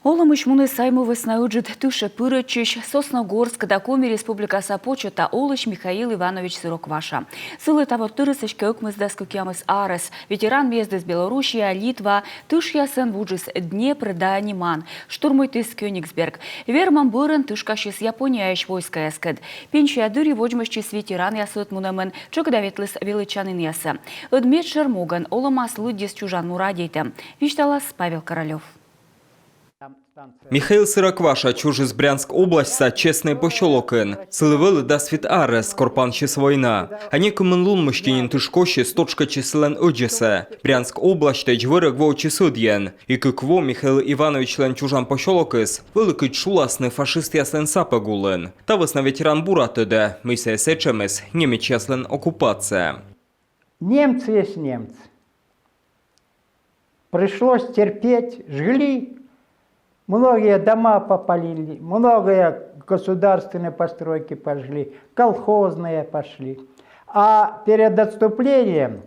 Олымыш муны сайму веснаюджит тыше пырычыш Сосногорск да Коми республикаса почета Олыш Михаил Иванович Сырокваша. Сылы того тырысыш кеукмыз кукямыз арес. Ветеран мездес Белоруссия, Литва, тыш ясын вуджис Днепр да Ниман. Штурмуйтыс Кёнигсберг. Вермам бырын тышкашис Японияш войска яскед. Пенчия дыри воджмышчис ветеран ясыт мунамен чокдаветлыс величанын ясы. Ыдмет шермоган Олымас лыддес чужан мурадейте. Вишталас Павел Королев. Михаил Сырокваша, чужиз Брянск область, честный пощелокын. Сылывелы да свит арес, корпанчис война. Они кымынлун мышкинин тышкоши сточка числен оджесе. Брянск область теч вырык воучи судьен. И кыкво Михаил Иванович лен чужан пощелокыс, вылыкыч шуласны фашист яслен сапагулын. Тавыс на ветеран буратыды, мыся сечемес, немеч яслен оккупация. Немцы есть немцы. Пришлось терпеть, жгли. Многие дома попалили, многие государственные постройки пошли, колхозные пошли. А перед отступлением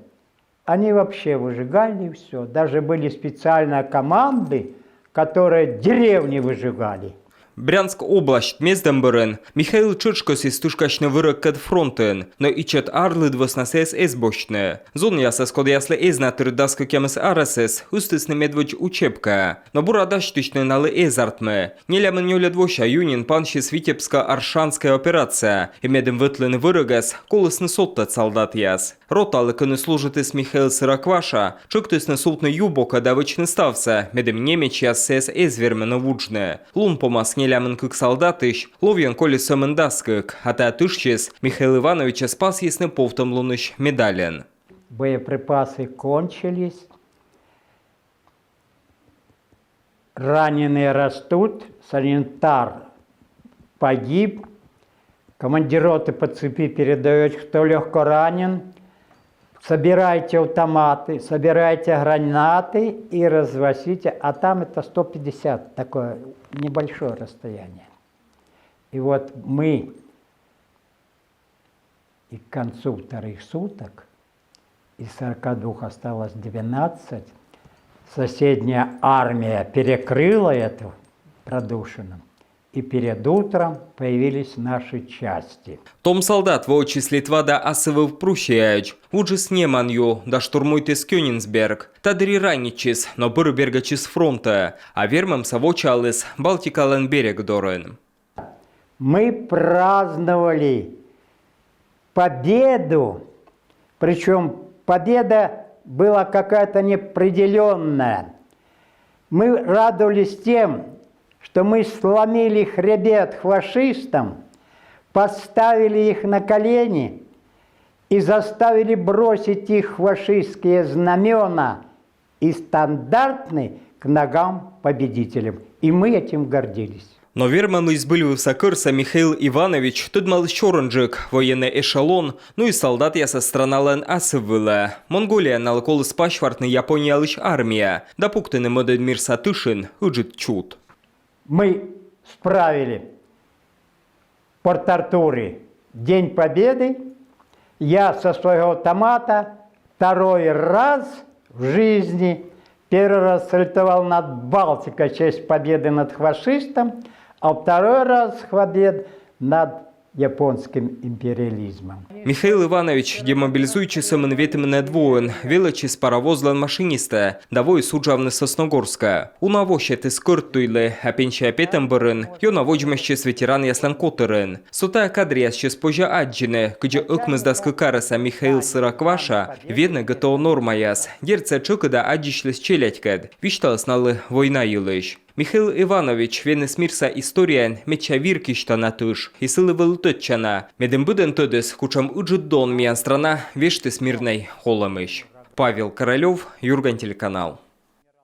они вообще выжигали все. Даже были специальные команды, которые деревни выжигали. Брянск область мездемберен Михаил Чичкос из тушкачны вырок кад фронтен, но и чет арлы двоснасес эсбочне. Зон ясес код ясле эзнатыр даско кемес арасес, устысны медвоч учебка. Но бурадаш тычны налы эзартме. Нелямен нёля двоща юнин панщис Витебска-Аршанская операция. И медем вытлен вырогас, колысны соттат солдат яс. Роталы кыны служитыс Михаил Сырокваша, чуктысны султны юбока да вычны стався, медем немеч яс сес эзвермена вуджне. Лун помас нелямен кык солдатыш, ловьен коли sömen даскык, а та тышчес Михаил Иванович спас ясны повтом луныш медален. Боеприпасы кончились, раненые растут, санитар погиб, командир роты по цепи передает, кто легко ранен, собирайте автоматы, собирайте гранаты и развозите, а там это 150, такое небольшое расстояние. И вот мы и к концу вторых суток, из 42 осталось 12, соседняя армия перекрыла эту продушину. И перед утром появились наши части. Том солдат воочис Литва да асывыв Прусияч, уджис неманью, да штурмуйтес Кёнигсберг, та дыри раничис, но бырбергачис фронта, а вермам савочалыс Балтикален берег дорен. Мы праздновали победу, причем победа была какая-то неопределенная. Мы радовались тем, что мы сломили хребет фашистам, поставили их на колени и заставили бросить их фашистские знамена и стандартны к ногам победителям. И мы этим гордились. Но вермам избыльвывся кырса Михаил Иванович, тут мал чорнджик, военный эшелон, ну и солдат я со странален асыввыла. Монголия налкол спашвартны Япония лишь армия, да пуктыны моден мир сатышин, уджит чуд. Мы справили Порт-Артуре День Победы. Я со своего автомата второй раз в жизни, первый раз сальтовал над Балтикой в честь победы над фашистом, а второй раз побед над японским империализмом. Михаил Иванович демобилизуючи sömen ветемене двоен, величис паровозлен машиниста, давой суджавны Сосногорска. У навощети скырттуйлы, а пенча петемберен, ё наводжмещес ветеран яслен котырен. Сота кадриясчес пожа аджине, кыджа ыкмыздаскы караса Михаил Сырокваша, ведне гато нормаяс, дерце чыкыда аджишлес челядькад, вишталас налы война юлыш. Михаил Иванович венес мирса историен меча виркишта натыш, и сылы вылтотчана, медем быден töдес, кучам уджит дон миян страна, вештес мирной холомыш. Павел Королев, Юрган телеканал.